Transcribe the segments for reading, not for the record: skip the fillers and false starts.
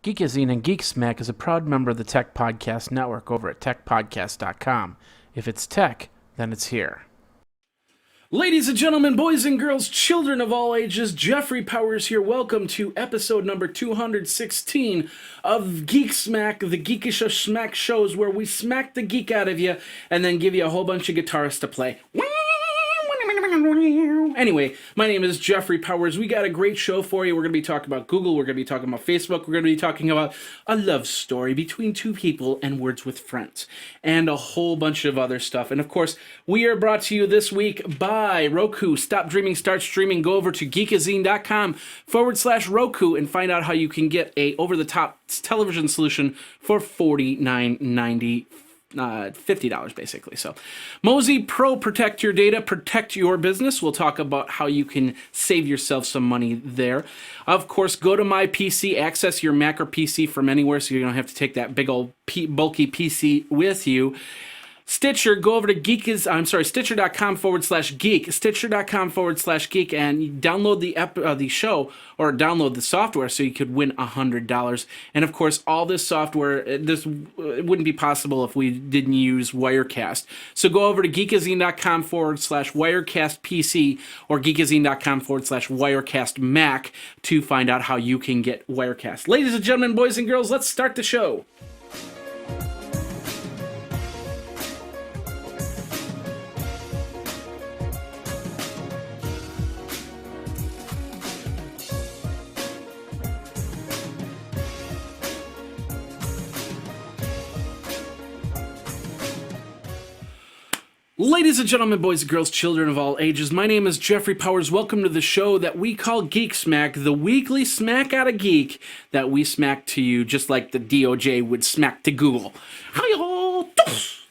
Geekazine and Geek Smack is a proud member of the Tech Podcast Network over at techpodcast.com. If it's tech, then it's here. Ladies and gentlemen, boys and girls, children of all ages, Jeffrey Powers here. Welcome to episode number 216 of Geek Smack, the geekish of smack shows where we smack the geek out of you and then give you a whole bunch of guitarists to play. Anyway, my name is Jeffrey Powers. We got a great show for you. We're going to be talking about Google. We're going to be talking about Facebook. We're going to be talking about a love story between two people and words with friends and a whole bunch of other stuff. And of course, we are brought to you this week by Roku. Stop dreaming, start streaming. Go over to geekazine.com/Roku and find out how you can get a over-the-top television solution for $49.90. $50 basically. So Mozy Pro, protect your data, protect your business. We'll talk about how you can save yourself some money there. Of course, go to My PC, access your Mac or PC from anywhere so you don't have to take that big old bulky PC with you. Stitcher, go over to Stitcher.com/geek, Stitcher.com/geek, and download the show, or download the software so you could win $100. And of course, all this software, it wouldn't be possible if we didn't use Wirecast. So go over to Geekazine.com/Wirecast-PC or Geekazine.com/Wirecast-Mac to find out how you can get Wirecast. Ladies and gentlemen, boys and girls, let's start the show. Ladies and gentlemen, boys and girls, children of all ages, my name is Jeffrey Powers. Welcome to the show that we call Geek Smack, the weekly smack out of geek that we smack to you just like the DOJ would smack to Google.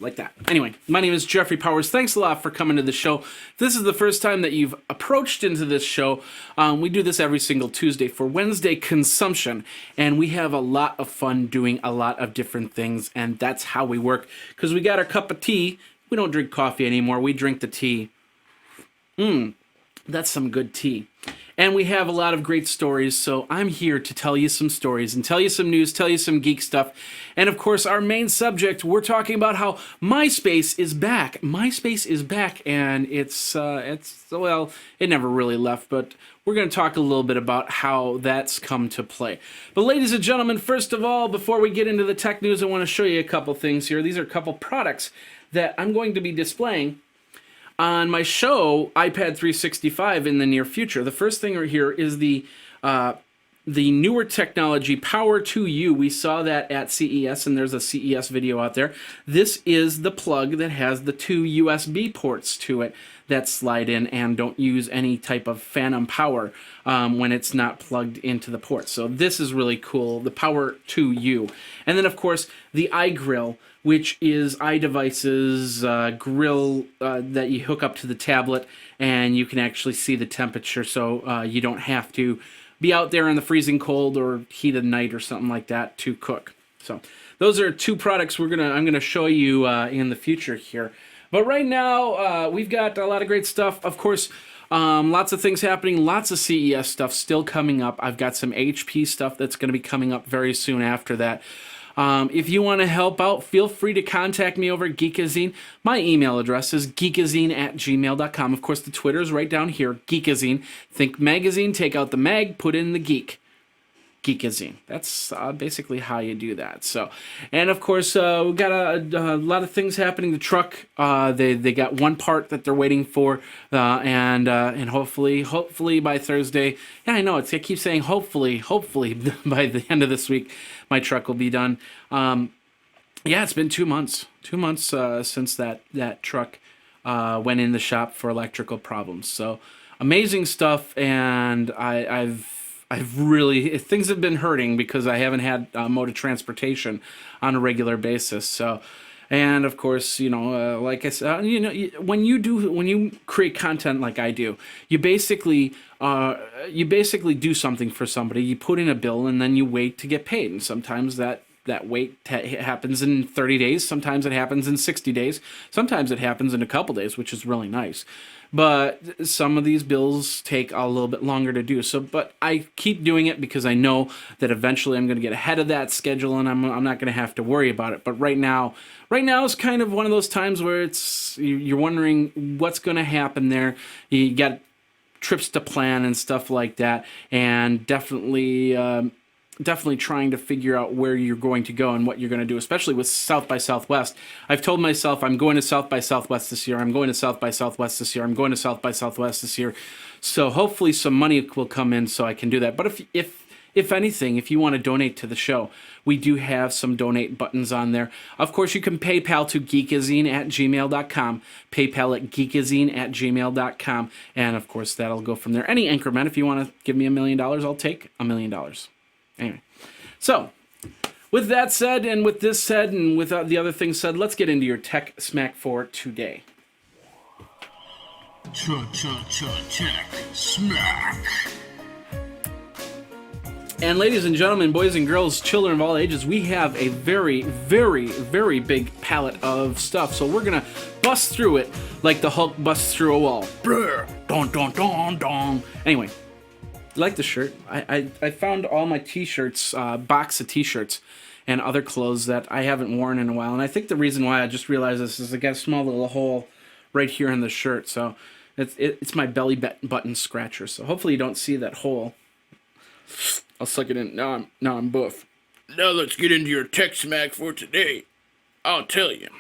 Like that. Anyway, my name is Jeffrey Powers. Thanks a lot for coming to the show. If this is the first time that you've approached into this show, we do this every single Tuesday for Wednesday consumption, and we have a lot of fun doing a lot of different things, and that's how we work, because we got our cup of tea. We don't drink coffee anymore. We drink the tea. That's some good tea. And we have a lot of great stories, so I'm here to tell you some stories and tell you some news, tell you some geek stuff. And of course, our main subject, we're talking about how MySpace is back. MySpace is back, and well, it never really left, but we're going to talk a little bit about how that's come to play. But ladies and gentlemen, first of all, before we get into the tech news, I want to show you a couple things here. These are a couple products that I'm going to be displaying on my show, iPad 365, in the near future. The first thing right here is the newer technology, Power 2U. We saw that at CES, and there's a CES video out there. This is the plug that has the two USB ports to it that slide in and don't use any type of phantom power when it's not plugged into the port. So this is really cool, the Power 2U. And then, of course, the iGrill, which is iDevice's grill that you hook up to the tablet, and you can actually see the temperature, so you don't have to be out there in the freezing cold or heat of the night or something like that to cook. So those are two products I'm gonna show you in the future here. But right now, we've got a lot of great stuff. Of course, lots of things happening, lots of CES stuff still coming up. I've got some HP stuff that's going to be coming up very soon after that. If you want to help out, feel free to contact me over at Geekazine. My email address is geekazine@gmail.com. Of course, the Twitter is right down here, Geekazine. Think magazine, take out the mag, put in the geek. Geekazine. That's basically how you do that. So, and of course, we've got a lot of things happening. The truck, they got one part that they're waiting for, and hopefully by Thursday. Yeah, I know I keep saying hopefully by the end of this week, my truck will be done. Yeah, it's been 2 months. 2 months since that truck went in the shop for electrical problems. So amazing stuff, and I've really, things have been hurting because I haven't had mode of transportation on a regular basis. So, and of course, like I said, when you create content like I do, you basically do something for somebody. You put in a bill and then you wait to get paid, and sometimes that that wait happens in 30 days. Sometimes it happens in 60 days. Sometimes it happens in a couple days, which is really nice. But some of these bills take a little bit longer to do. So, but I keep doing it because I know that eventually I'm going to get ahead of that schedule and I'm not going to have to worry about it. But right now is kind of one of those times where you're wondering what's going to happen there. You got trips to plan and stuff like that, and definitely trying to figure out where you're going to go and what you're going to do, especially with South by Southwest. I've told myself I'm going to South by Southwest this year. I'm going to South by Southwest this year. I'm going to South by Southwest this year. So hopefully some money will come in so I can do that. But if anything, if you want to donate to the show, we do have some donate buttons on there. Of course, you can PayPal to geekazine@gmail.com, PayPal at geekazine@gmail.com, and of course, that'll go from there. Any increment, if you want to give me $1 million, I'll take $1 million. Anyway, so with that said, and with this said, and with the other things said, let's get into your tech smack for today. Tech smack. And ladies and gentlemen, boys and girls, children of all ages, we have a very, very, very big palette of stuff. So we're going to bust through it like the Hulk busts through a wall. Brr, don, don, don, don. Anyway, you like the shirt? I found all my t-shirts, box of t-shirts and other clothes that I haven't worn in a while. And I think the reason why I just realized this is I got a small little hole right here in the shirt. So it's my belly button scratcher. So hopefully you don't see that hole. I'll suck it in. Now I'm buff. Now let's get into your tech smack for today. I'll tell you.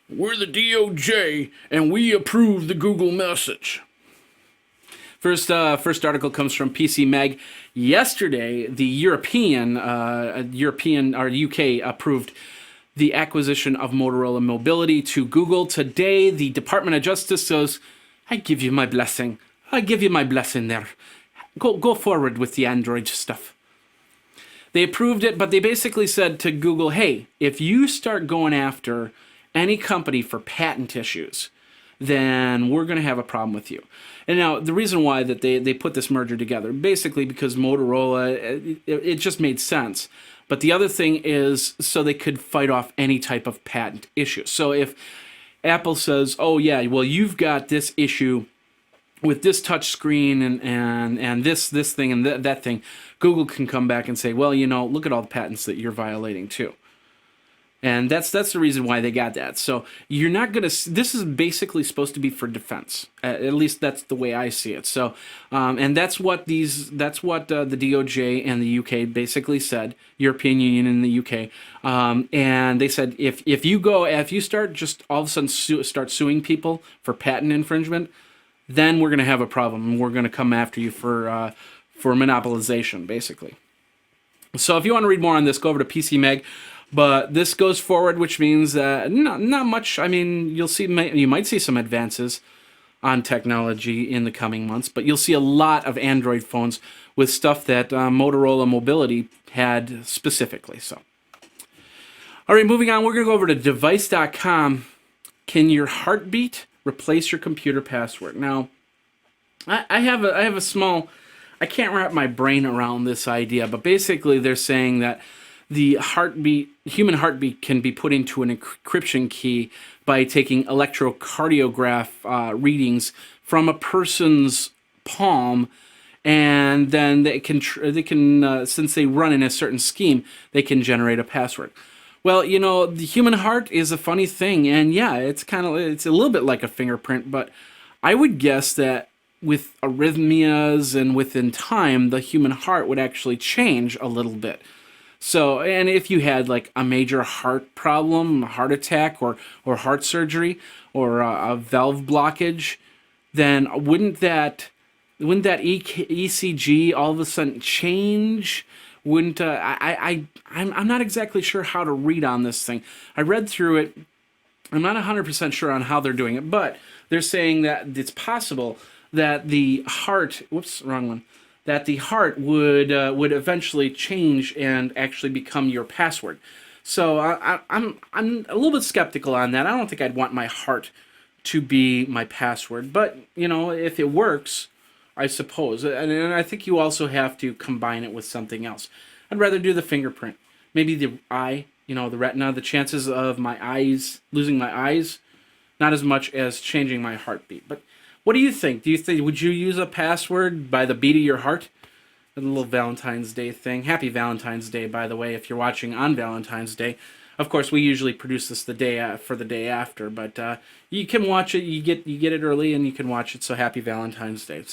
We're the DOJ, and we approve the Google message. First article comes from PC Mag. Yesterday, the European or UK approved the acquisition of Motorola Mobility to Google. Today, the Department of Justice goes, I give you my blessing. I give you my blessing there. Go forward with the Android stuff. They approved it, but they basically said to Google, hey, if you start going after any company for patent issues, then we're going to have a problem with you. And now, the reason why that they put this merger together, basically because Motorola, it just made sense. But the other thing is so they could fight off any type of patent issue. So if Apple says, oh yeah, well, you've got this issue with this touch screen and this thing and that thing, Google can come back and say, well, look at all the patents that you're violating too. And that's the reason why they got that. So you're not going to, this is basically supposed to be for defense. At least that's the way I see it. So, and that's what the DOJ and the UK basically said, European Union and the UK. And they said, if you start just all of a sudden start suing people for patent infringement, then we're going to have a problem, and we're going to come after you for monopolization, basically. So if you want to read more on this, go over to PC Mag. But this goes forward, which means that not much. I mean, you might see some advances on technology in the coming months, but you'll see a lot of Android phones with stuff that Motorola Mobility had specifically. So, all right, moving on. We're going to go over to device.com. Can your heartbeat replace your computer password? Now, I have a small, I can't wrap my brain around this idea, but basically they're saying that the human heartbeat can be put into an encryption key by taking electrocardiograph readings from a person's palm, and then they can since they run in a certain scheme, they can generate a password. Well, the human heart is a funny thing, and yeah, it's a little bit like a fingerprint, but I would guess that with arrhythmias and within time, the human heart would actually change a little bit. So, and if you had like a major heart problem, a heart attack, or heart surgery, or a valve blockage, then wouldn't that ECG all of a sudden change? Wouldn't I'm not exactly sure how to read on this thing. I read through it. I'm not 100% sure on how they're doing it, but they're saying that it's possible that the heart, that the heart would eventually change and actually become your password. So I'm a little bit skeptical on that. I don't think I'd want my heart to be my password, but if it works, I suppose. And I think you also have to combine it with something else. I'd rather do the fingerprint. maybe the eye, the retina, the chances of my eyes, losing my eyes, not as much as changing my heartbeat. But what do you think? Would you use a password by the beat of your heart? A little Valentine's Day thing. Happy Valentine's Day, by the way, if you're watching on Valentine's Day. Of course, we usually produce this the day after, but you can watch it. You get it early, and you can watch it. So happy Valentine's Day.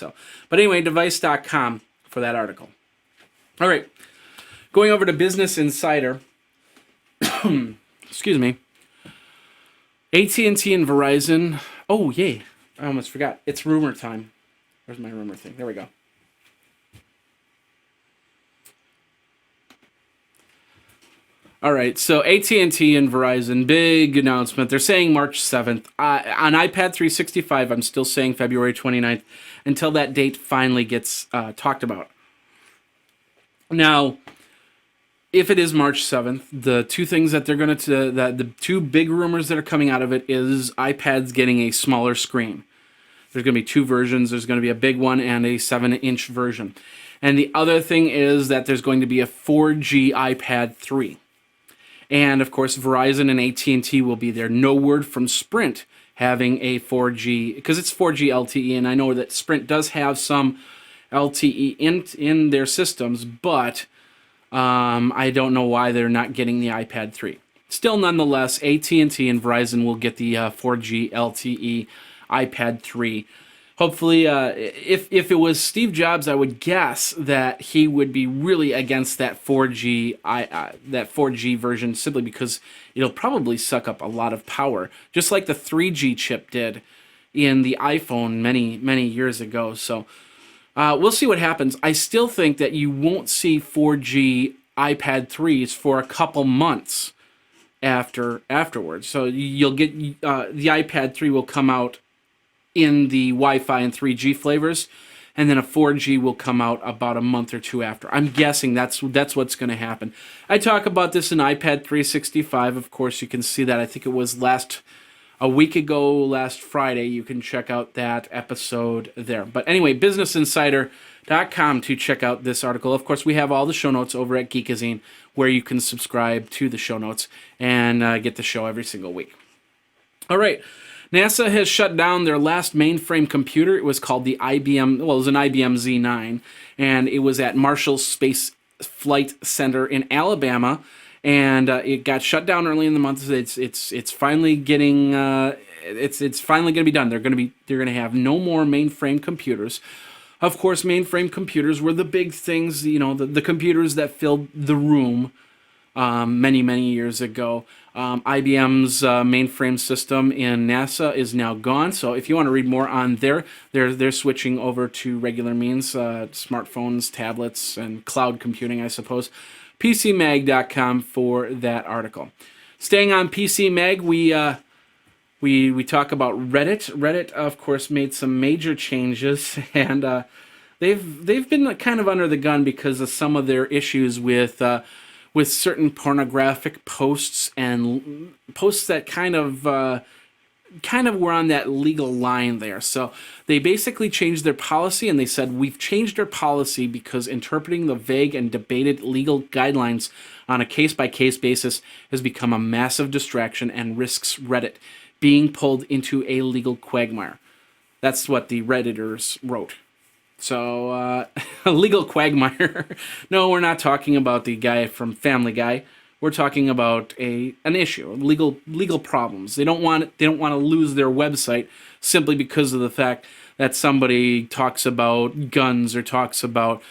But anyway, device.com for that article. All right, going over to Business Insider. Excuse me. AT&T and Verizon. Oh yay! I almost forgot. It's rumor time. Where's my rumor thing? There we go. All right, so AT&T and Verizon, big announcement. They're saying March 7th. On iPad 365, I'm still saying February 29th until that date finally gets talked about. Now, if it is March 7th, the two things that they're going to, the two big rumors that are coming out of it is iPad's getting a smaller screen. There's going to be two versions. There's going to be a big one and a 7-inch version. And the other thing is that there's going to be a 4G iPad 3. And, of course, Verizon and AT&T will be there. No word from Sprint having a 4G, because it's 4G LTE, and I know that Sprint does have some LTE in their systems, but I don't know why they're not getting the iPad 3. Still, nonetheless, AT&T and Verizon will get the 4G LTE iPad 3. Hopefully, if it was Steve Jobs, I would guess that he would be really against that 4G version, simply because it'll probably suck up a lot of power, just like the 3G chip did in the iPhone many years ago. So we'll see what happens. I still think that you won't see 4G iPad 3s for a couple months afterwards. So you'll get the iPad 3 will come out in the Wi-Fi and 3G flavors, and then a 4G will come out about a month or two after. I'm guessing that's what's going to happen. I talk about this in iPad 365. Of course, you can see that. I think it was a week ago, last Friday. You can check out that episode there. But anyway, BusinessInsider.com to check out this article. Of course, we have all the show notes over at Geekazine, where you can subscribe to the show notes and get the show every single week. All right. NASA has shut down their last mainframe computer. It was called the IBM, well, it was an IBM Z9, and it was at Marshall Space Flight Center in Alabama, and it got shut down early in the month. It's finally getting it's finally going to be done. They're going to have no more mainframe computers. Of course, mainframe computers were the big things, the computers that filled the room many years ago. IBM's mainframe system in NASA is now gone. So if you want to read more on they're switching over to regular means, smartphones, tablets, and cloud computing, I suppose. PCMag.com for that article. Staying on PC Mag, we talk about Reddit. Reddit, of course, made some major changes, and they've been kind of under the gun because of some of their issues with certain pornographic posts and posts that kind of were on that legal line there. So they basically changed their policy, and they said, we've changed our policy because interpreting the vague and debated legal guidelines on a case-by-case basis has become a massive distraction and risks Reddit being pulled into a legal quagmire. That's what the Redditors wrote. So, a legal quagmire. No, we're not talking about the guy from Family Guy. We're talking about an issue, legal problems. They don't want to lose their website simply because of the fact that somebody talks about guns or talks about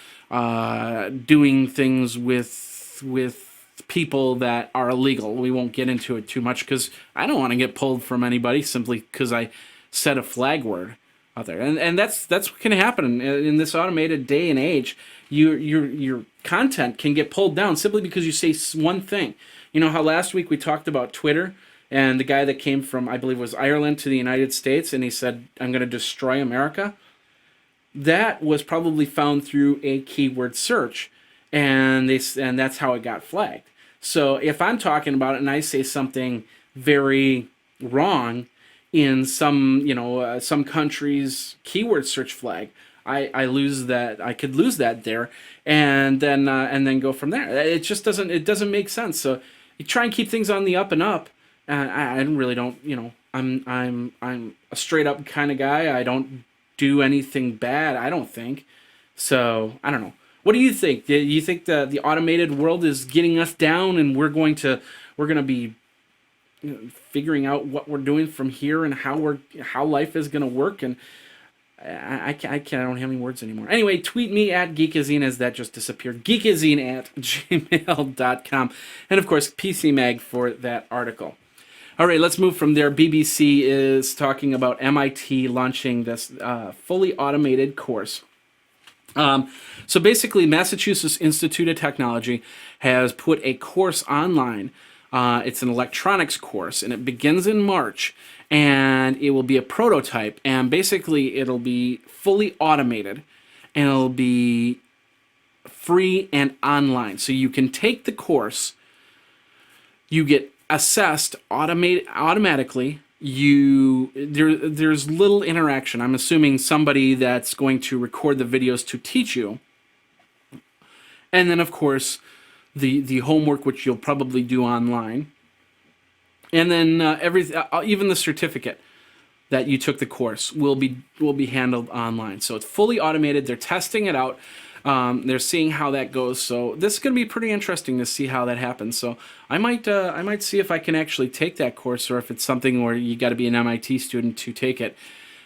doing things with people that are illegal. We won't get into it too much because I don't want to get pulled from anybody simply because I said a flag word out there, and that's what can happen in this automated day and age. Your content can get pulled down simply because you say one thing. You know how last week we talked about Twitter and the guy that came from, I believe, was Ireland to the United States, and he said, "I'm going to destroy America." That was probably found through a keyword search, and that's how it got flagged. So if I'm talking about it and I say something very wrong in some country's keyword search flag, I lose that. I could lose that there, and then go from there. It just doesn't make sense. So you try and keep things on the up and up. I really don't. I'm a straight up kind of guy. I don't do anything bad. I don't think. So I don't know. What do you think? Do you think the automated world is getting us down, and we're gonna be figuring out what we're doing from here and how life is gonna work? And I don't have any words anymore. Anyway, tweet me at Geekazine, as that just disappeared. Geekazine at gmail.com. And of course, PC Mag for that article. All right, let's move from there. BBC is talking about MIT launching this fully automated course. So basically, Massachusetts Institute of Technology has put a course online. It's an electronics course, and it begins in March, and it will be a prototype, and basically it'll be fully automated, and it'll be free and online. So you can take the course, you get assessed automatically. There's little interaction. I'm assuming somebody that's going to record the videos to teach you. And then, of course, the homework, which you'll probably do online. And then even the certificate that you took the course will be handled online. So it's fully automated. They're testing it out. They're seeing how that goes. So this is going to be pretty interesting to see how that happens. So I might see if I can actually take that course, or if it's something where you got to be an MIT student to take it.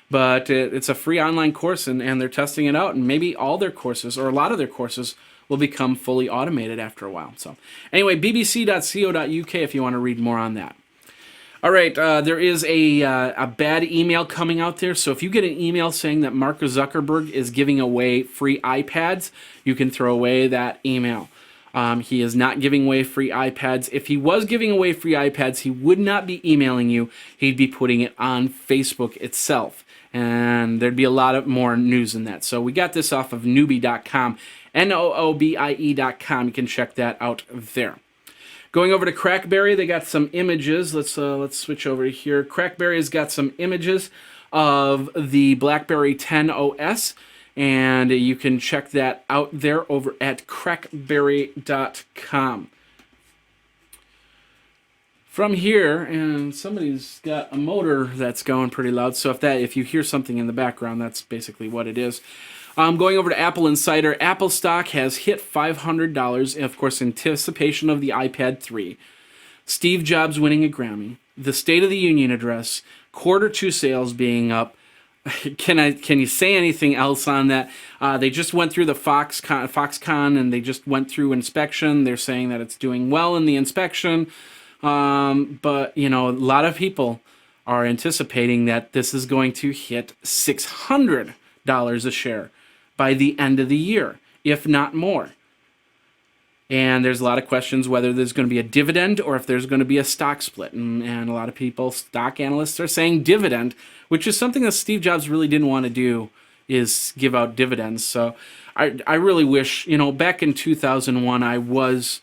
But it's a free online course, and they're testing it out, and maybe all their courses, or a lot of their courses, will become fully automated after a while. So anyway, bbc.co.uk if you want to read more on that. All right, there is a bad email coming out there. So if you get an email saying that Mark Zuckerberg is giving away free iPads, you can throw away that email. He is not giving away free iPads. If he was giving away free iPads, he would not be emailing you. He'd be putting it on Facebook itself. And there'd be a lot of more news in that. So we got this off of noobie.com, noobie.com. You can check that out there. Going over to Crackberry, they got some images. Let's switch over here. Crackberry has got some images of the BlackBerry 10 OS, and you can check that out there over at crackberry.com. From here, and somebody's got a motor that's going pretty loud, so if you hear something in the background, that's basically what it is. Going over to Apple Insider, Apple stock has hit $500, of course, in anticipation of the iPad 3. Steve Jobs winning a Grammy, the State of the Union address, Q2 sales being up. Can you say anything else on that? They just went through the Foxconn, and they just went through inspection. They're saying that it's doing well in the inspection. But, a lot of people are anticipating that this is going to hit $600 a share by the end of the year, if not more. And there's a lot of questions whether there's going to be a dividend or if there's going to be a stock split. And a lot of people, stock analysts, are saying dividend, which is something that Steve Jobs really didn't want to do, is give out dividends. So I really wish, back in 2001, I was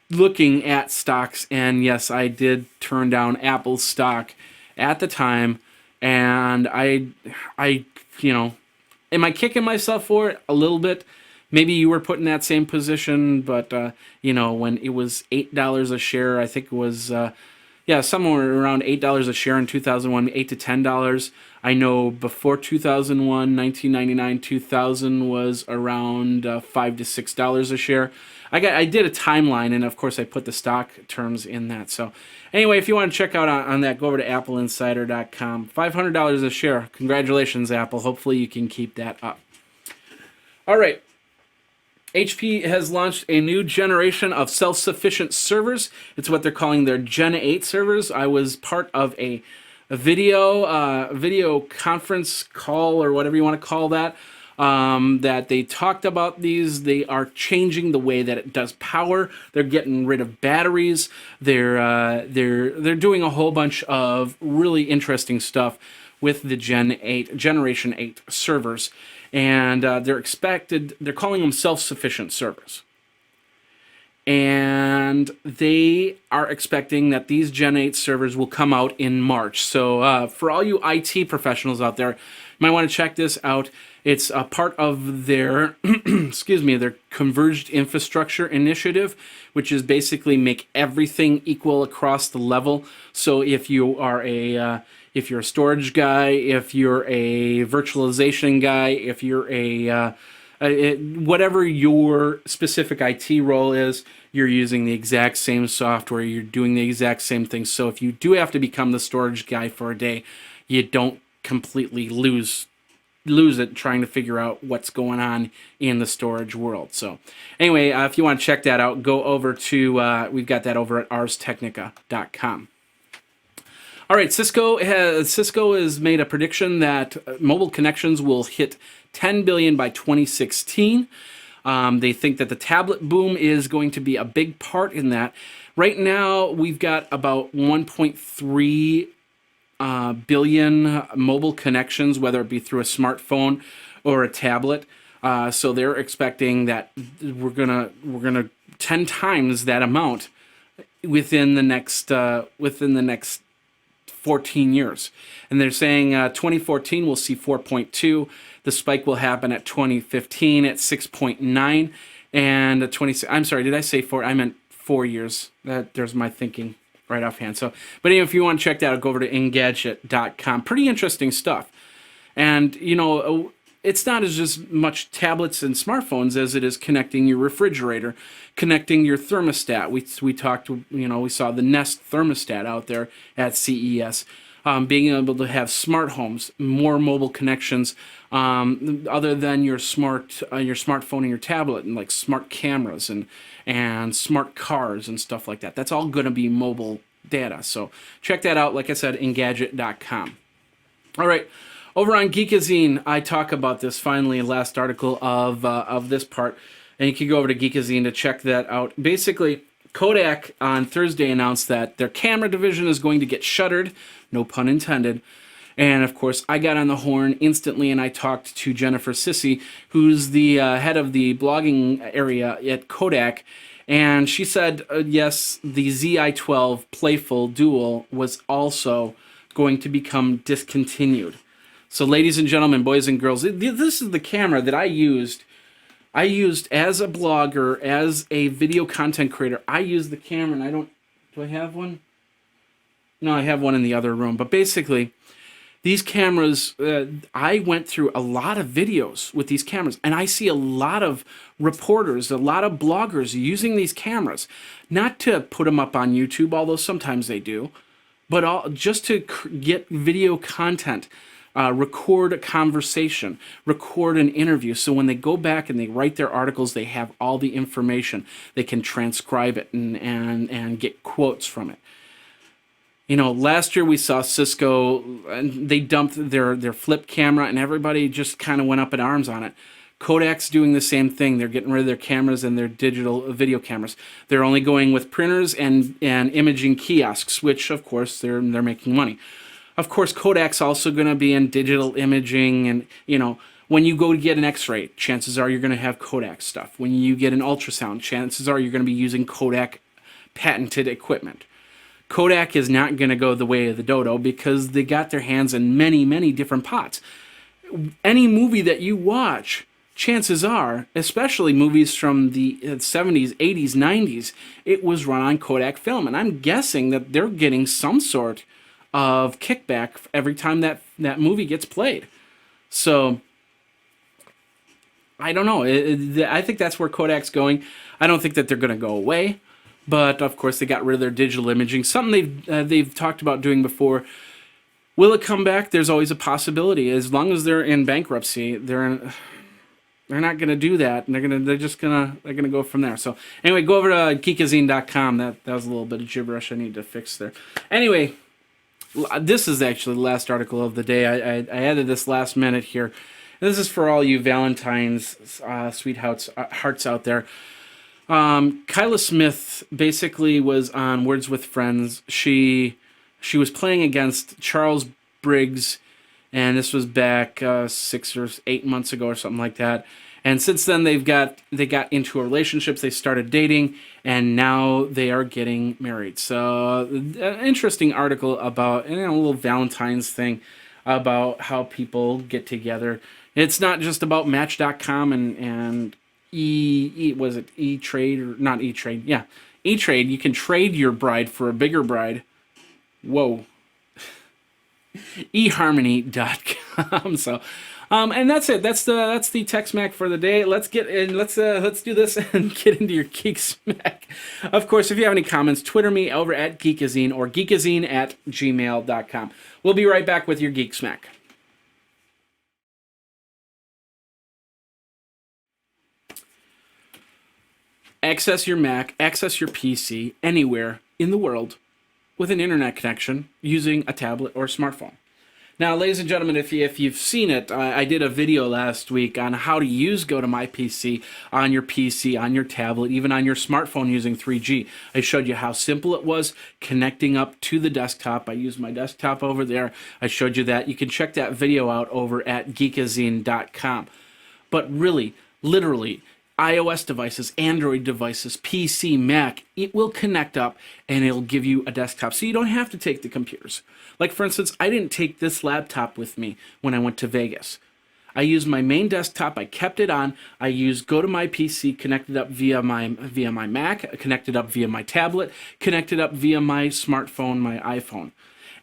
looking at stocks, and yes, I did turn down Apple's stock at the time. And I am I kicking myself for it? A little bit. Maybe you were put in that same position, but, when it was $8 a share, I think it was, somewhere around $8 a share in 2001, $8 to $10. I know before 2001, 1999, 2000 was around $5 to $6 a share. I did a timeline, and of course I put the stock terms in that. So anyway, if you want to check out on that, go over to appleinsider.com. $500 a share. Congratulations, Apple. Hopefully you can keep that up. All right. HP has launched a new generation of self-sufficient servers. It's what they're calling their Gen 8 servers. I was part of a video conference call, or whatever you want to call that, that they talked about these. They are changing the way that it does power. They're getting rid of batteries. They're doing a whole bunch of really interesting stuff with the Generation 8 servers. And they're calling them self-sufficient servers. and they are expecting that these Gen 8 servers will come out in March. So for all you IT professionals out there, you might want to check this out. It's a part of their, their converged infrastructure initiative, which is basically make everything equal across the level. So if you are if you're a storage guy, if you're a virtualization guy, if you're whatever your specific IT role is, you're using the exact same software, you're doing the exact same thing. So if you do have to become the storage guy for a day, you don't completely lose it trying to figure out what's going on in the storage world. So anyway, if you want to check that out, go over to, we've got that over at arstechnica.com. All right, Cisco has made a prediction that mobile connections will hit 10 billion by 2016. They think that the tablet boom is going to be a big part in that. Right now, we've got about 1.3 billion mobile connections, whether it be through a smartphone or a tablet. So they're expecting that we're gonna 10 times that amount within the next 14 years. And they're saying 2014 we'll see 4.2. The spike will happen at 2015 at 6.9, and 20. I'm sorry, did I say 4? I meant 4 years. There's my thinking right offhand. So, but anyway, if you want to check that out, go over to Engadget.com. Pretty interesting stuff. And, it's not as just much tablets and smartphones as it is connecting your refrigerator, connecting your thermostat. We talked, we saw the Nest thermostat out there at CES. Being able to have smart homes, more mobile connections, other than your smartphone and your tablet, and like smart cameras and smart cars and stuff like that. That's all going to be mobile data. So check that out. Like I said, Engadget.com. All right. Over on Geekazine, I talk about this finally, last article of this part, and you can go over to Geekazine to check that out. Basically, Kodak on Thursday announced that their camera division is going to get shuttered, no pun intended. And of course, I got on the horn instantly, and I talked to Jennifer Sissy, who's the head of the blogging area at Kodak, and she said, yes, the ZI-12 Playful Dual was also going to become discontinued. So ladies and gentlemen, boys and girls, this is the camera that I used as a blogger, as a video content creator. I use the camera, and do I have one? No, I have one in the other room. But basically, these cameras, I went through a lot of videos with these cameras, and I see a lot of reporters, a lot of bloggers using these cameras, not to put them up on YouTube, although sometimes they do, but just to get video content. Record a conversation, record an interview. So when they go back and they write their articles, they have all the information. They can transcribe it and get quotes from it. Last year we saw Cisco, and they dumped their flip camera, and everybody just kind of went up in arms on it. Kodak's doing the same thing. They're getting rid of their cameras and their digital video cameras. They're only going with printers and imaging kiosks, which of course they're making money. Of course, Kodak's also going to be in digital imaging, and, when you go to get an x-ray, chances are you're going to have Kodak stuff. When you get an ultrasound, chances are you're going to be using Kodak patented equipment. Kodak is not going to go the way of the dodo because they got their hands in many, many different pots. Any movie that you watch, chances are, especially movies from the 70s, 80s, 90s, it was run on Kodak film. And I'm guessing that they're getting some sort of kickback every time that movie gets played. So I don't know. I think that's where Kodak's going. I don't think that they're going to go away, but of course they got rid of their digital imaging. Something they've talked about doing before. Will it come back? There's always a possibility. As long as they're in bankruptcy, they're not going to do that, and they're gonna go from there. So anyway, go over to Geekazine.com. That was a little bit of gibberish I need to fix there. Anyway. This is actually the last article of the day. I added this last minute here. This is for all you Valentine's sweethearts hearts out there. Kyla Smith basically was on Words with Friends. She was playing against Charles Briggs, and this was back 6 or 8 months ago or something like that. And since then, they got into a relationship. They started dating, and now they are getting married. So, an interesting article about a little Valentine's thing about how people get together. It's not just about Match.com and E-Trade or not E-Trade? Yeah, E-Trade. You can trade your bride for a bigger bride. Whoa. eHarmony.com. So. And that's it. That's the Tech Smack for the day. Let's get in. Let's do this and get into your Geek Smack. Of course, if you have any comments, Twitter me over at Geekazine or geekazine@gmail.com. We'll be right back with your Geek Smack. Access your Mac, access your PC anywhere in the world with an internet connection using a tablet or smartphone. Now, ladies and gentlemen, if you've seen it, I did a video last week on how to use Go to My PC, on your tablet, even on your smartphone using 3G. I showed you how simple it was connecting up to the desktop. I used my desktop over there. I showed you that. You can check that video out over at Geekazine.com. But really, literally, iOS devices, Android devices, PC, Mac, it will connect up and it'll give you a desktop. So you don't have to take the computers. Like, for instance, I didn't take this laptop with me when I went to Vegas. I used my main desktop. I kept it on. I used Go to My PC, connected up via my Mac, connected up via my tablet, connected up via my smartphone, my iPhone.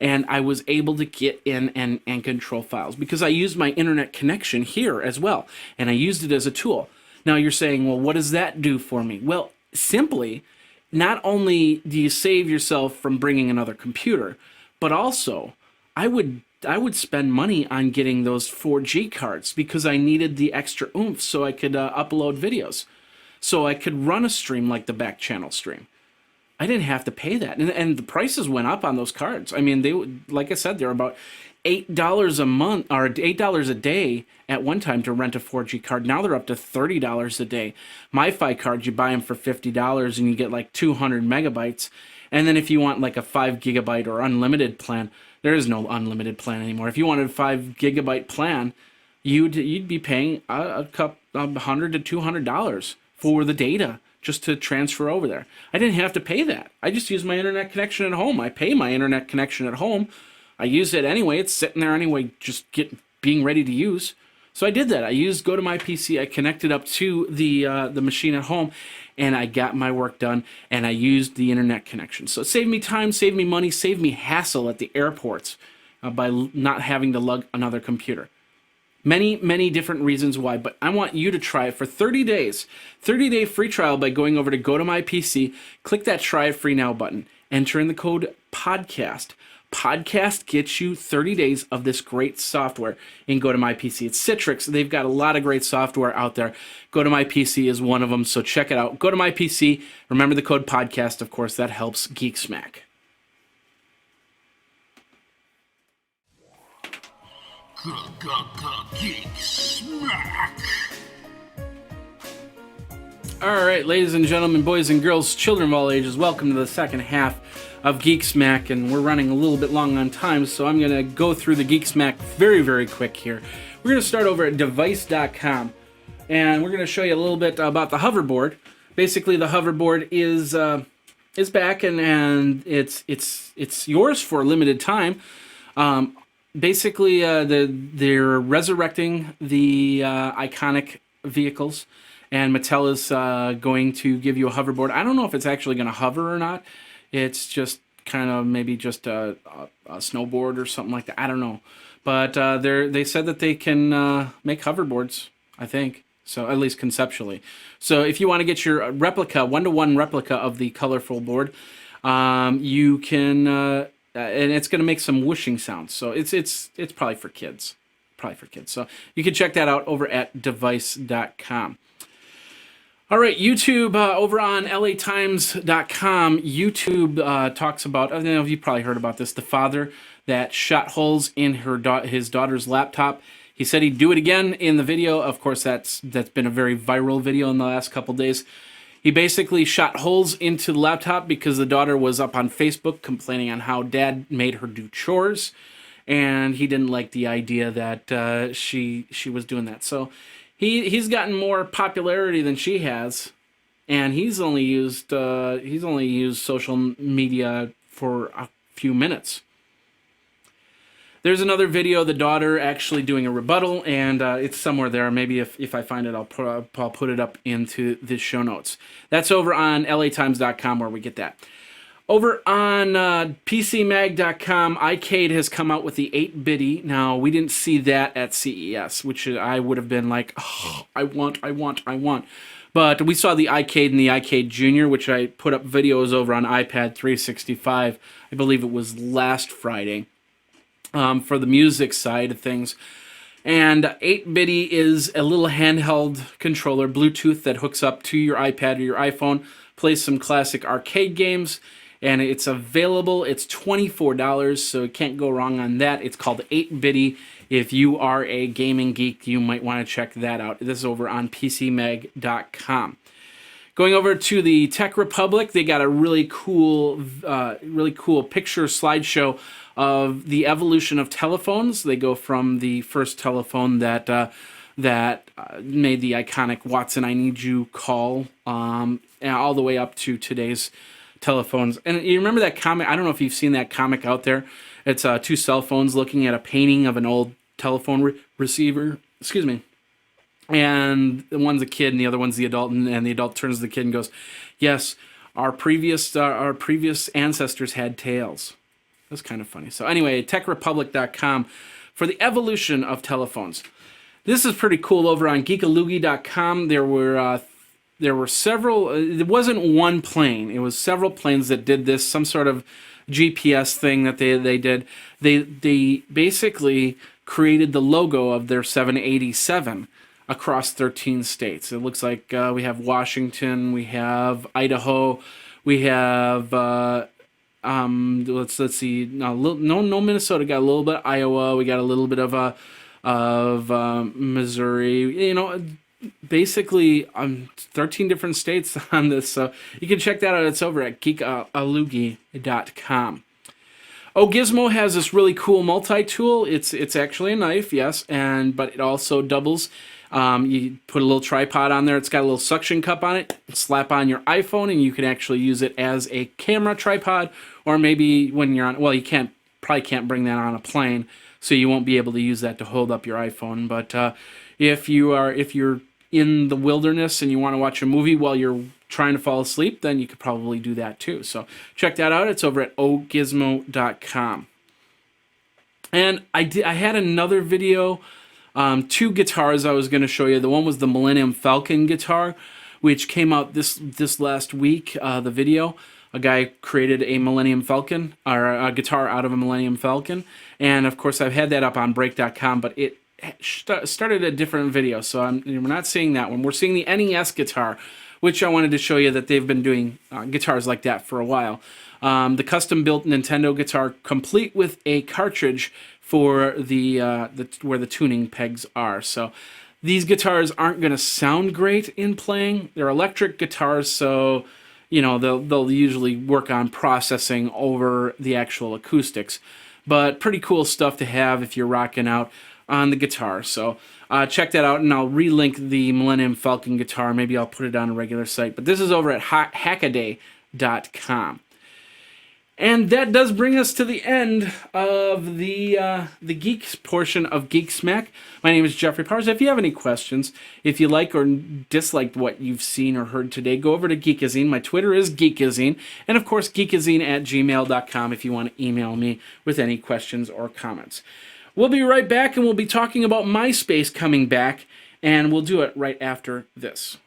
And I was able to get in and control files because I used my internet connection here as well. And I used it as a tool. Now you're saying, well, what does that do for me? Well, simply, not only do you save yourself from bringing another computer, but also I would spend money on getting those 4G cards because I needed the extra oomph so I could upload videos, so I could run a stream like the back channel stream. I didn't have to pay that, and the prices went up on those cards. I mean, they, like I said, they're about $8 a month or $8 a day at one time to rent a 4G card. Now they're up to $30 a day. MiFi cards, you buy them for $50 and you get like 200 megabytes. And then if you want like a 5 gigabyte or unlimited plan, there is no unlimited plan anymore. If you wanted a 5 gigabyte plan, you'd be paying $100 to $200 for the data just to transfer over there. I didn't have to pay that. I just use my internet connection at home. I pay my internet connection at home. I use it anyway. It's sitting there anyway, just being ready to use. So I did that. I used Go to My PC. I connected up to the machine at home, and I got my work done, and I used the internet connection. So it saved me time, saved me money, saved me hassle at the airports by not having to lug another computer. Many, many different reasons why, but I want you to try it for 30 days. 30-day free trial by going over to Go to My PC, click that Try It Free Now button, enter in the code PODCAST. Podcast gets you 30 days of this great software in Go to My PC. It's Citrix. They've got a lot of great software out there. Go to My PC is one of them, so check it out. Go to My PC. Remember the code PODCAST, of course. That helps Geek Smack. Geek Smack. All right, ladies and gentlemen, boys and girls, children of all ages, welcome to the second half of Geek Smack, and we're running a little bit long on time, so I'm going to go through the Geek Smack very, very quick here. We're going to start over at device.com, and we're going to show you a little bit about the hoverboard. Basically, the hoverboard is back, and it's yours for a limited time. Basically, they're resurrecting the iconic vehicles, and Mattel is going to give you a hoverboard. I don't know if it's actually going to hover or not. It's just kind of maybe just a snowboard or something like that. I don't know. But they said that they can make hoverboards, I think. So at least conceptually. So if you want to get your replica, 1-to-1 replica of the colorful board, you can, and it's going to make some whooshing sounds. So it's probably for kids. So you can check that out over at device.com. All right, YouTube, over on LATimes.com, YouTube talks about, I don't know if you probably heard about this, the father that shot holes in his daughter's laptop. He said he'd do it again in the video. Of course, that's been a very viral video in the last couple days. He basically shot holes into the laptop because the daughter was up on Facebook complaining on how dad made her do chores, and he didn't like the idea that she was doing that. So He's gotten more popularity than she has, and he's only used social media for a few minutes. There's another video of the daughter actually doing a rebuttal, and it's somewhere there. Maybe if I find it, I'll put it up into the show notes. That's over on latimes.com where we get that. Over on PCMag.com, iCade has come out with the 8-bitty. Now, we didn't see that at CES, which I would have been like, oh, I want. But we saw the iCade and the iCade Junior, which I put up videos over on iPad 365. I believe it was last Friday. For the music side of things. And 8-bitty is a little handheld controller, Bluetooth, that hooks up to your iPad or your iPhone, plays some classic arcade games, and it's available. It's $24, so you can't go wrong on that. It's called 8-bitty. If you are a gaming geek, you might want to check that out. This is over on PCMag.com. Going over to the Tech Republic, they got a really cool picture slideshow of the evolution of telephones. They go from the first telephone that made the iconic "Watson, I need you" call, and all the way up to today's telephones. And you remember that comic? I don't know if you've seen that comic out there. It's two cell phones looking at a painting of an old telephone receiver. Excuse me. And one's a kid and the other one's the adult, and the adult turns to the kid and goes, "Yes, our previous ancestors had tails." That's kind of funny. So anyway, techrepublic.com for the evolution of telephones. This is pretty cool. Over on geekaloogie.com, there were several. It wasn't one plane. It was several planes that did this. Some sort of GPS thing that they did. They basically created the logo of their 787 across 13 states. It looks like we have Washington, we have Idaho, we have let's see. No, Minnesota. Got a little bit of Iowa. We got a little bit of Missouri. You know, basically 13 different states on this. So you can check that out. It's over at geekaloogie.com. Gizmo has this really cool multi-tool. It's actually a knife, yes, but it also doubles. You put a little tripod on there. It's got a little suction cup on it. Slap on your iPhone, and you can actually use it as a camera tripod. Or maybe when you're on, well, you probably can't bring that on a plane, so you won't be able to use that to hold up your iPhone. But if you're in the wilderness and you want to watch a movie while you're trying to fall asleep, then you could probably do that too. So check that out. It's over at ogizmo.com. And I had another video. Two guitars I was going to show you. The one was the Millennium Falcon guitar, which came out this last week. The video, a guy created a Millennium Falcon, or a guitar out of a Millennium Falcon, and of course I've had that up on break.com, but it started a different video, so we're not seeing that one. We're seeing the NES guitar, which I wanted to show you that they've been doing guitars like that for a while. The custom-built Nintendo guitar, complete with a cartridge for where the tuning pegs are. So these guitars aren't going to sound great in playing. They're electric guitars, so you know they'll usually work on processing over the actual acoustics. But pretty cool stuff to have if you're rocking out on the guitar. So check that out, and I'll relink the Millennium Falcon guitar. Maybe I'll put it on a regular site. But this is over at hackaday.com. And that does bring us to the end of the Geeks portion of Geek Smack. My name is Jeffrey Powers. If you have any questions, if you like or disliked what you've seen or heard today, go over to Geekazine. My Twitter is Geekazine. And, of course, geekazine@gmail.com if you want to email me with any questions or comments. We'll be right back, and we'll be talking about MySpace coming back, and we'll do it right after this.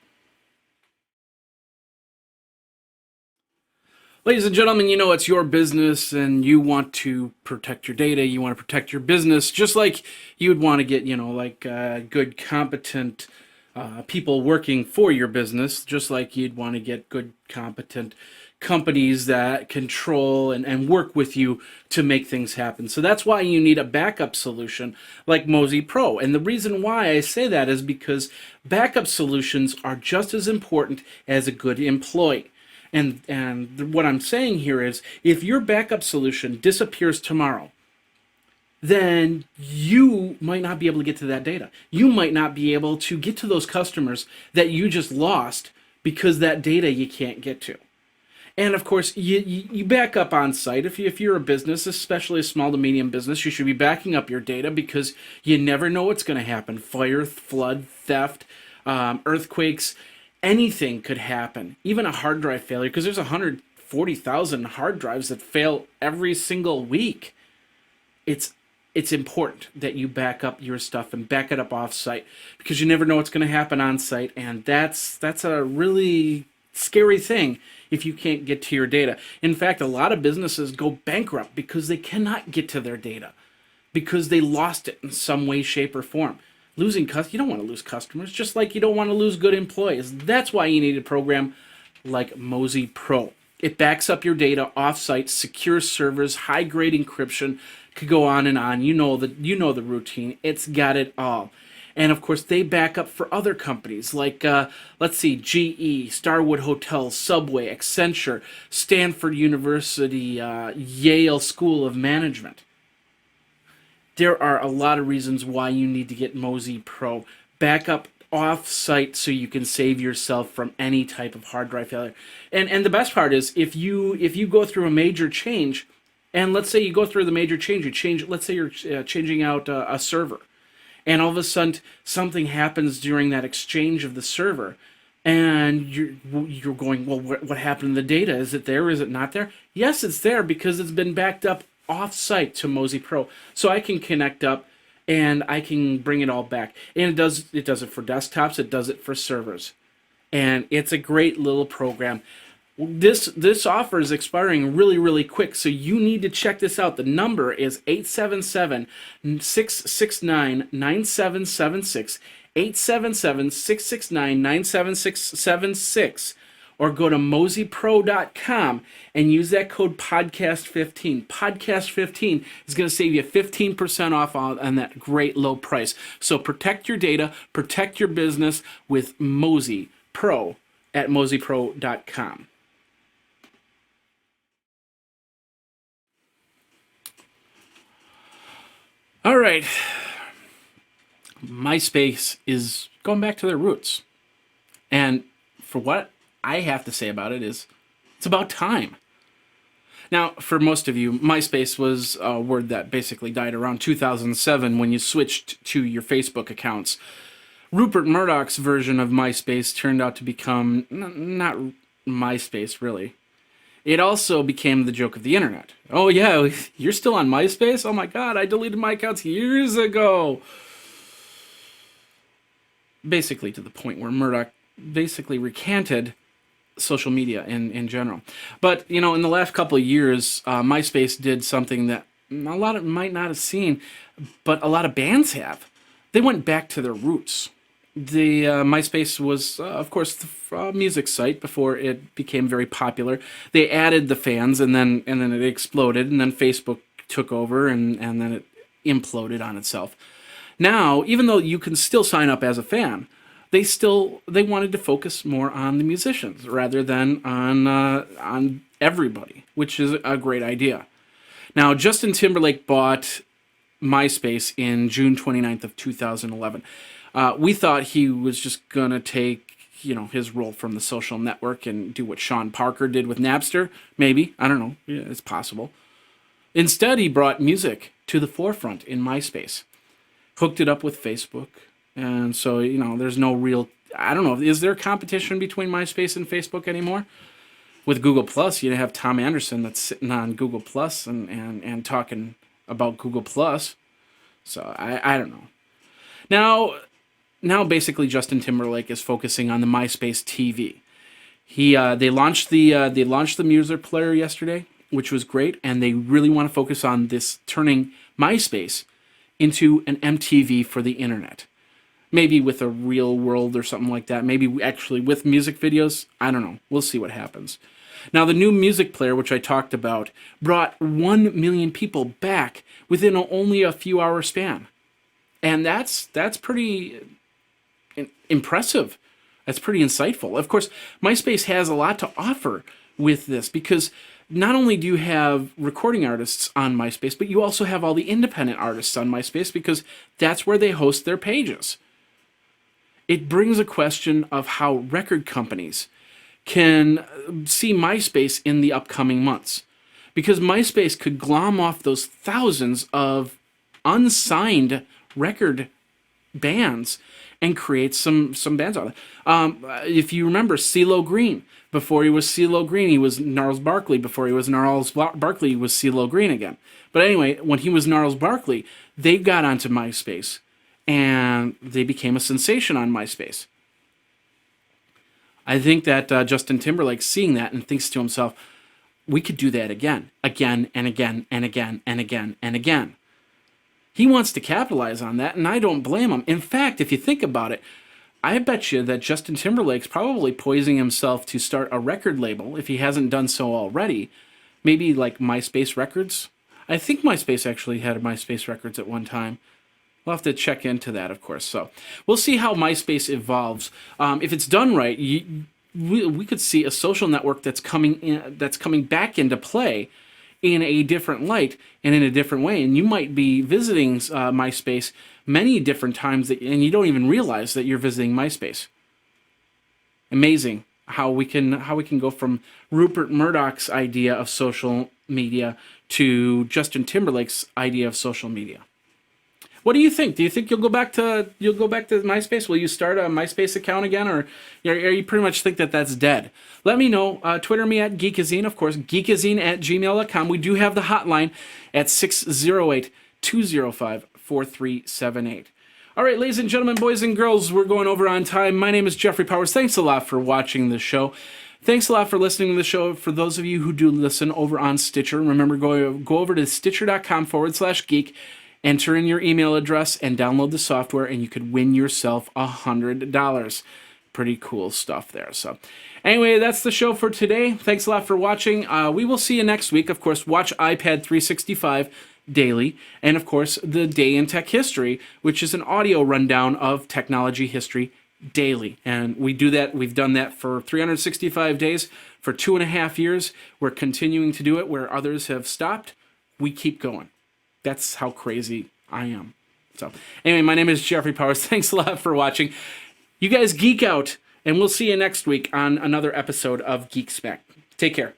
Ladies and gentlemen, you know it's your business and you want to protect your data, you want to protect your business, just like you'd want to get, good, competent people working for your business, just like you'd want to get good, competent companies that control and work with you to make things happen. So that's why you need a backup solution like Mozy Pro. And the reason why I say that is because backup solutions are just as important as a good employee. And what I'm saying here is, if your backup solution disappears tomorrow, then you might not be able to get to that data. You might not be able to get to those customers that you just lost because that data you can't get to. And of course, you back up on site. If you're a business, especially a small to medium business, you should be backing up your data because you never know what's going to happen. Fire, flood, theft, earthquakes, anything could happen. Even a hard drive failure, because there's 140,000 hard drives that fail every single week. It's important that you back up your stuff and back it up off site because you never know what's going to happen on site, and that's a really scary thing if you can't get to your data. In fact, a lot of businesses go bankrupt because they cannot get to their data because they lost it in some way, shape, or form. You don't want to lose customers, just like you don't want to lose good employees. That's why you need a program like Mozy Pro. It backs up your data off-site, secure servers, high-grade encryption, could go on and on. You know the routine. It's got it all. And of course, they back up for other companies like, let's see, GE, Starwood Hotels, Subway, Accenture, Stanford University, Yale School of Management. There are a lot of reasons why you need to get Mozy Pro. Back up off-site so you can save yourself from any type of hard drive failure. And the best part is if you go through a major change, and let's say you go through the major change, let's say you're changing out a server, and all of a sudden something happens during that exchange of the server, and you're going, well, what happened to the data? Is it there? Is it not there? Yes, it's there because it's been backed up off-site to Mozy Pro. So I can connect up and I can bring it all back. And it does it for desktops, it does it for servers. And it's a great little program. This offer is expiring really, really quick, so you need to check this out. The number is 877-669-9776, 877-669-9776, or go to mozypro.com and use that code podcast15. Podcast15 is going to save you 15% off on that great low price. So protect your data, protect your business with Mozy Pro at mozypro.com. All right. MySpace is going back to their roots. And for what I have to say about it is, it's about time. Now, for most of you, MySpace was a word that basically died around 2007 when you switched to your Facebook accounts. Rupert Murdoch's version of MySpace turned out to become not MySpace, really. It also became the joke of the internet. Oh yeah, you're still on MySpace? Oh my god, I deleted my accounts years ago. Basically to the point where Murdoch basically recanted social media in general. But, in the last couple of years, MySpace did something that a lot of might not have seen, but a lot of bands have. They went back to their roots. The MySpace was, of course, the music site before it became very popular. They added the fans, and then it exploded, and then Facebook took over, and then it imploded on itself. Now, even though you can still sign up as a fan, they wanted to focus more on the musicians rather than on everybody, which is a great idea. Now, Justin Timberlake bought MySpace in June 29th of 2011. We thought he was just going to take, his role from the social network and do what Sean Parker did with Napster. Maybe. I don't know. Yeah, it's possible. Instead, he brought music to the forefront in MySpace. Hooked it up with Facebook. And so, there's no real... I don't know. Is there competition between MySpace and Facebook anymore? With Google Plus, you have Tom Anderson that's sitting on Google Plus and talking about Google Plus. So, I don't know. Now, basically, Justin Timberlake is focusing on the MySpace TV. They launched the music player yesterday, which was great, and they really want to focus on this, turning MySpace into an MTV for the internet. Maybe with a real world or something like that. Maybe actually with music videos. I don't know. We'll see what happens. Now, the new music player, which I talked about, brought 1 million people back within only a few hour span. And that's pretty impressive. That's pretty insightful. Of course, MySpace has a lot to offer with this because not only do you have recording artists on MySpace, but you also have all the independent artists on MySpace because that's where they host their pages. It brings a question of how record companies can see MySpace in the upcoming months. Because MySpace could glom off those thousands of unsigned record bands and create some bands out of it. If you remember CeeLo Green, before he was CeeLo Green, he was Gnarls Barkley. Before he was Gnarls Barkley, he was CeeLo Green again. But anyway, when he was Gnarls Barkley, they got onto MySpace, and they became a sensation on MySpace. I think that Justin Timberlake's seeing that and thinks to himself, we could do that again and again and again and again and again. He wants to capitalize on that, and I don't blame him. In fact, if you think about it, I bet you that Justin Timberlake's probably poising himself to start a record label, if he hasn't done so already. Maybe like MySpace Records. I think MySpace actually had MySpace Records at one time. We'll have to check into that, of course. So we'll see how MySpace evolves. If it's done right, we could see a social network that's coming back into play in a different light and in a different way. And you might be visiting MySpace many different times, and you don't even realize that you're visiting MySpace. Amazing how we can go from Rupert Murdoch's idea of social media to Justin Timberlake's idea of social media. What do you think? Do you think you'll go back to MySpace? Will you start a MySpace account again, or you pretty much think that that's dead? Let me know. Twitter me at Geekazine, of course, geekazine@gmail.com. We do have the hotline at 608-205-4378. All right, ladies and gentlemen, boys and girls, we're going over on time. My name is Jeffrey Powers. Thanks a lot for watching the show. Thanks a lot for listening to the show. For those of you who do listen over on Stitcher, remember, go over to stitcher.com/geek. Enter in your email address and download the software, and you could win yourself $100. Pretty cool stuff there. So anyway, that's the show for today. Thanks a lot for watching. We will see you next week. Of course, watch iPad 365 daily. And of course, the Day in Tech History, which is an audio rundown of technology history daily. And we do that. We've done that for 365 days for 2.5 years. We're continuing to do it where others have stopped. We keep going. That's how crazy I am. So anyway, my name is Jeffrey Powers. Thanks a lot for watching. You guys geek out, and we'll see you next week on another episode of Geek Smack. Take care.